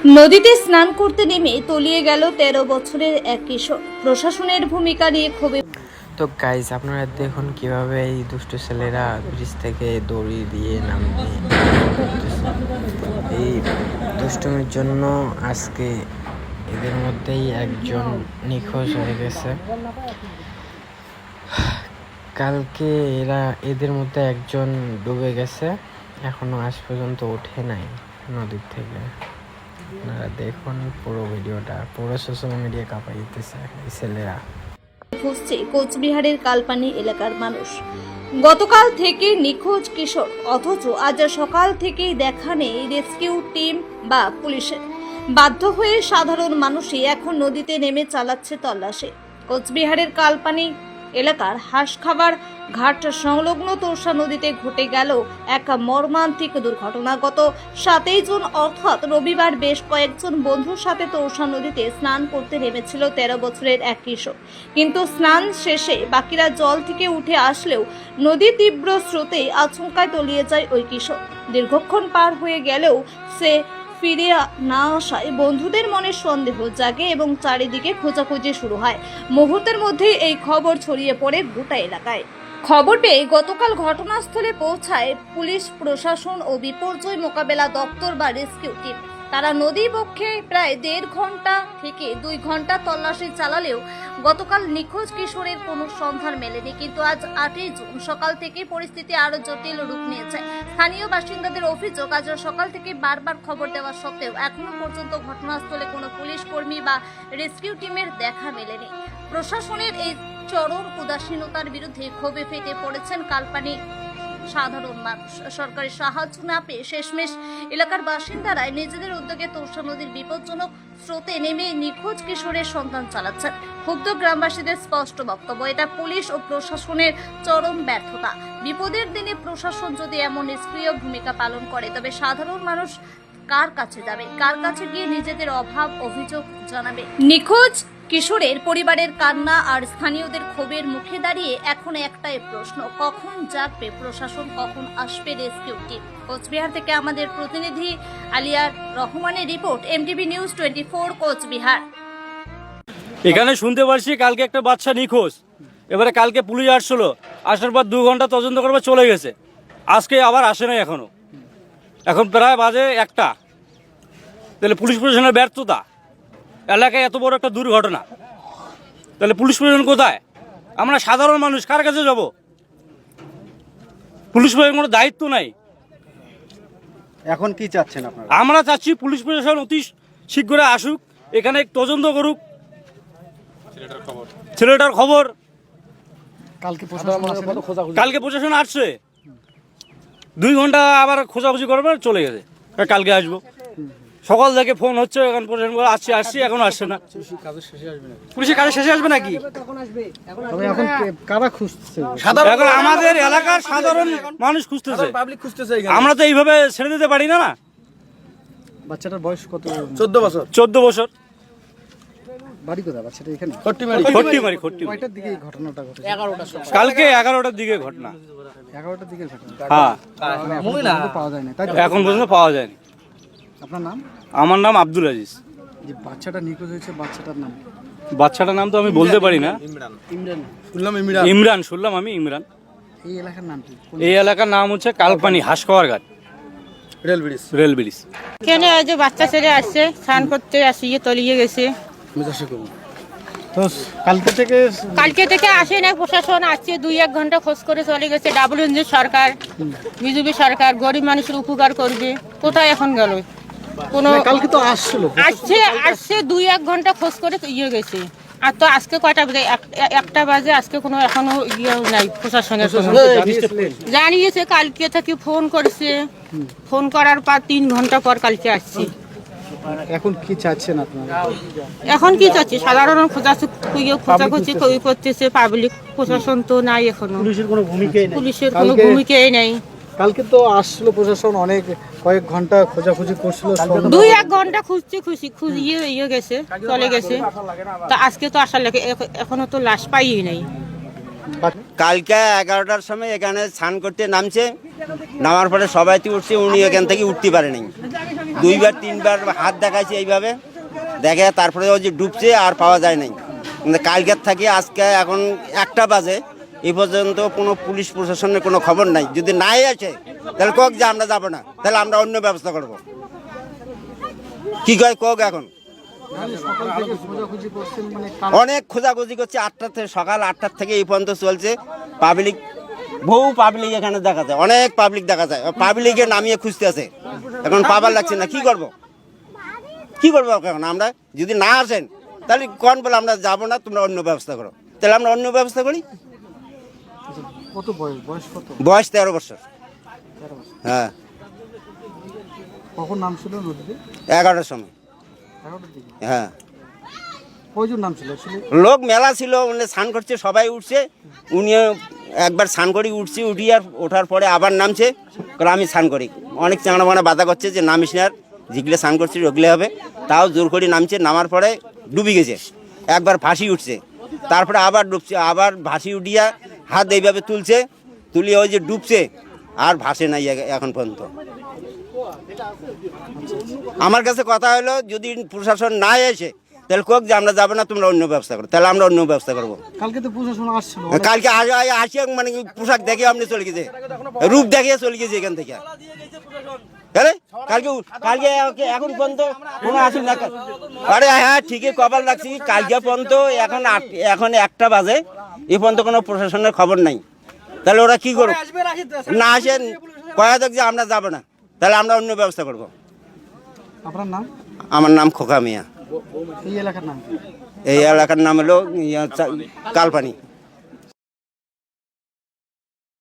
নদীতে স্নান করতে নেমে তলিয়ে গেল ১৩ বছরের এক কিশোর। প্রশাসনের ভূমিকা নিয়ে ক্ষোভে। তো গাইজ আপনারা দেখুন কিভাবে এই দুষ্টু ছেলেরা ব্রিজ থেকে দড়ি দিয়ে নামিয়ে এই দুষ্টুমির জন্য আজকে এদের মধ্যেই একজন নিখোঁজ হয়ে গেছে। কালকে এদের মধ্যে একজন ডুবে গেছে, এখনো আজ পর্যন্ত ওঠে নাই নদীর থেকে। আপনারা দেখুন পুরো ভিডিওটা, পুরো সোশ্যাল মিডিয়া কাঁপাই দিতেছে এই ছেলেরা। খুঁজছে কোচবিহারের কালপানি এলাকার মানুষ। গতকাল থেকে নিখোঁজ কিশোর, অথচ আজ সকাল থেকেই দেখা নেই রেস্কিউ টিম বা পুলিশের। বাধ্য হয়ে সাধারণ মানুষই এখন নদীতে নেমে চালাচ্ছে তল্লাশি। কোচবিহারের কালপানি এলাকার হাঁসখাবার ঘাট সংলগ্ন তোরসা নদীতে ঘটে গেল এক মর্মান্তিক দুর্ঘটনা। গত 7 জুন অর্থাৎ রবিবার বেশ কয়েকজন বন্ধুর সাথে তোরসা নদীতে স্নান করতে নেমেছিল 13 বছরের এক কিশোর। কিন্তু স্নান শেষে বাকিরা জল থেকে উঠে আসলেও নদীর তীব্র স্রোতে আচমকায় তলিয়ে যায় ওই কিশোর। দীর্ঘক্ষণ পার হয়ে গেলেও সে ফিরে না আসায় বন্ধুদের মনে সন্দেহ জাগে এবং চারিদিকে খোঁজাখুঁজি শুরু হয়। মুহূর্তের মধ্যেই এই খবর ছড়িয়ে পড়ে গোটা এলাকায়। খবর পেয়ে গতকাল ঘটনাস্থলে পৌঁছায় পুলিশ প্রশাসন ও বিপর্যয় মোকাবেলা দপ্তর বা রেস্কিউ টিম। তারা নদী বক্ষে প্রায় 1.5 ঘন্টা থেকে 2 ঘন্টা তল্লাশি চালালেও গতকাল নিখোঁজ কিশোরের কোনো সন্ধান মেলেনি। কিন্তু আজ 8 জুন সকাল থেকে পরিস্থিতি আরো জটিল রূপ নিয়েছে। স্থানীয় বাসিন্দাদের অভিযোগ, আজ সকাল থেকে বারবার খবর দেওয়া সত্ত্বেও এখনো পর্যন্ত ঘটনাস্থলে কোনো পুলিশ কর্মী বা রেস্কিউ টিমের দেখা মেলেনি। প্রশাসনের এই চরম উদাসীনতার বিরুদ্ধে ক্ষোভে ফেটে পড়েছেন কালপানি সাধারণ মানুষ। সরকারি সাহায্য না পেয়ে শেষমেশ এলাকার বাসিন্দারাই নিজেদের উদ্যোগে তোরসা নদীর বিপজ্জনক স্রোতে নেমে নিখোঁজ কিশোরের সন্ধান চালাচ্ছেন। ক্ষুব্ধ গ্রামবাসীদের স্পষ্ট বক্তব্য, এটা পুলিশ ও প্রশাসনের চরম ব্যর্থতা। বিপদের দিনে প্রশাসন যদি এমন নিষ্ক্রিয় ভূমিকা পালন করে, তবে সাধারণ মানুষ কার কাছে যাবে, কার কাছে গিয়ে নিজেদের অভাব অভিযোগ জানাবে? নিখোঁজ কিশোরের পরিবারের কান্না আর স্থানীয়দের ক্ষোভের মুখে দাঁড়িয়ে এখন একটাই প্রশ্ন, কখন জাগবে প্রশাসন, কখন আসবে রেস্কিউ টিম? কোচবিহার থেকে আমাদের প্রতিনিধি আলিয়ার রহমানের রিপোর্ট, এমটিভি নিউজ 24 কোচবিহার। এখানে শুনতে পারছি কালকে একটা বাচ্চা নিখোঁজ। এবারে কালকে পুলিশ আসছিল, আসার পর 2 ঘন্টা তদন্ত করবে চলে গেছে। আজকে আবার আসে নাই এখনো। এখন প্রায় বাজে 1টা। তাহলে পুলিশ প্রশাসনের ব্যর্থতা। এলাকায় এত বড় একটা দুর্ঘটনা, তাহলে পুলিশ প্রশাসন কোথায়? আমরা সাধারণ মানুষ কার কাছে যাব? পুলিশ প্রশাসনের কোনো দায়িত্ব নাই। এখন কি চাচ্ছেন আপনারা? আমরা চাচ্ছি পুলিশ প্রশাসন অতি শীঘ্রই আসুক, এখানে তদন্ত করুক, ছেলেটার খবর। কালকে প্রশাসন আসছে, 2 ঘন্টা আবার খোঁজাখুঁজি করবে, চলে গেছে। কালকে আসবো। সকাল থেকে ফোন হচ্ছে, এখন প্রশাসন আসছি এখনো আসছে না। পুলিশের কাজে শেষে আসবে নাকি? এখন কারা খুঁজছে? এখন আমাদের এলাকার সাধারণ মানুষ খুঁজতেছে, আমরা তো এইভাবে ছেড়ে দিতে পারি না। বাচ্চাটার বয়স কত? 14 বছর। বাড়ি কোথায় বাচ্চাটা? এখানে খট্টিমারি। কয়টার দিকে এই ঘটনাটা ঘটেছে? কালকে 11টার দিকে ঘটনা। 11টার দিকে ঘটনা। হ্যাঁ, পাওয়া যায় না তাই তো? এখন পর্যন্ত পাওয়া যায়নি। আপনার নাম? আমার নাম আব্দুল আজিজ। যে বাচ্চাটা নিখোঁজ হয়েছে, বাচ্চাটার নাম? বাচ্চাটার নাম তো আমি বলতে পারি না। ইমরান শুনলাম আমি, ইমরান। এই এলাকার নাম কি? এই এলাকার নাম হচ্ছে কালপানি হাঁসখাবার ঘাট, রেল ব্রিজ। কেন এই যে বাচ্চা ছেলে আসছে স্নান করতে, আসিয়ে তলিয়ে গেছে। তো কালকে থেকে আসে না প্রশাসন, আসছে 2-1 ঘন্টা খোঁজ করে চলে গেছে। ডাব্লিউএনজি সরকার, বিজেপি সরকার গরিব মানুষের উপকার করবে, কোথায় এখন গেল? কোনো কালকে তো আসছিল, আসছে 2-1 ঘন্টা খোঁজ করে গেছে। আর তো আজকে কয়টা বাজে? 1টা বাজে। আজকে কোনো এখনো নাই প্রশাসনের। জানিয়েছে কালকে থেকে ফোন করেছে, ফোন করার পর 3 ঘন্টা পর কালকে আসছে। এখন কি চাচ্ছেন আপনারা? এখন কি চাচ্ছি? সাধারণ খোঁজাখুঁজি করতেছে পাবলিক, প্রশাসন তো নাই এখনো। পুলিশের কোনো ভূমিকাই নাই। কালকে তো আসলো প্রশাসন, কয়েক ঘন্টা খোঁজাখুঁজি করছিল। 2-1 ঘন্টা খুঁজিয়ে গেছে, চলে গেছে। তা আজকে তো আসার লাগে, এখনো তো লাশ পাইই নাই। কালকে 11টার সময় এখানে স্নান করতে নামছে, নামার পরে সবাইতে উঠছে, উনি এখান থেকে উঠতে পারেনি। 2বার 3বার হাত দেখাইছে এইভাবে, দেখে তারপরে ওই যে ডুবছে আর পাওয়া যায় নাই। কিন্তু কালকের থেকে আজকে এখন 1টা বাজে এই পর্যন্ত কোনো পুলিশ প্রশাসনের কোনো খবর নাই। যদি নাই আসে তাহলে কক যে আমরা যাবো না, তাহলে আমরা অন্য ব্যবস্থা করব। কি কয় কক এখন অনেক খোঁজাখুঁজি করছে, 8টা থেকে সকাল 8টার থেকে এই পর্যন্ত চলছে। পাবলিক বহু পাবলিক এখানে দেখা যায়, অনেক পাবলিক দেখা যায়, পাবলিকে নামিয়ে খুঁজতে আছে, এখন পাবার লাগছে না। কি করব এখন আমরা? যদি না আসেন তাহলে কোন বলে আমরা যাবো না, তোমরা অন্য ব্যবস্থা করো, তাহলে আমরা অন্য ব্যবস্থা করি। কত বয়স কত? বয়স 13 বছর। হ্যাঁ, কখন নাম ছিল নদীতে? 11টার সময়। 11টার দিকে। হ্যাঁ, কয়জন নাম ছিল আসলে? লোক মেলা ছিল, উনি স্নান করছে, সবাই উঠছে, উনিও একবার স্নান করি উঠছি, উঠি আর ওঠার পরে আবার নামছে, আমি স্নান করি। অনেক চাঙড়া মানা বাধা করছে যে নামিস না, আর যেগুলো স্নান করছি ওগুলো হবে, তাও জোর করে নামছে। নামার পরে ডুবে গেছে, একবার ভাসি উঠছে, তারপরে আবার ডুবছে, আবার ভাসি উঠিয়া হাত এইভাবে তুলছে, তুলিয়ে ওই যে ডুবছে আর ভাসে নাই এখন পর্যন্ত। আমার কাছে কথা হলো যদি প্রশাসন না এসে তাহলে কোক যে আমরা যাবো না, তোমরা অন্য ব্যবস্থা করো, তাহলে আমরা অন্য ব্যবস্থা করবো। কালকে তো প্রশাসন আসছিল। কালকে আসিয়া মানে পোশাক দেখে আপনি চলে গেছে, রূপ দেখিয়ে চলে গেছে এখান থেকে। কালকে এখন পর্যন্ত কোনো আসেন না। আরে হ্যাঁ ঠিকই কপাল রাখছি, কালকে পর্যন্ত এখন 1টা বাজে এই পর্যন্ত কোনো প্রশাসনের খবর নাই। তাহলে ওরা কি করবে? না আসেন কয়া দেখ যে আমরা যাবো না, তাহলে আমরা অন্য ব্যবস্থা করবো। আপনার নাম? আমার নাম খোকা মিয়া। এই এলাকার নাম? এই এলাকার নাম হলো কালপানি।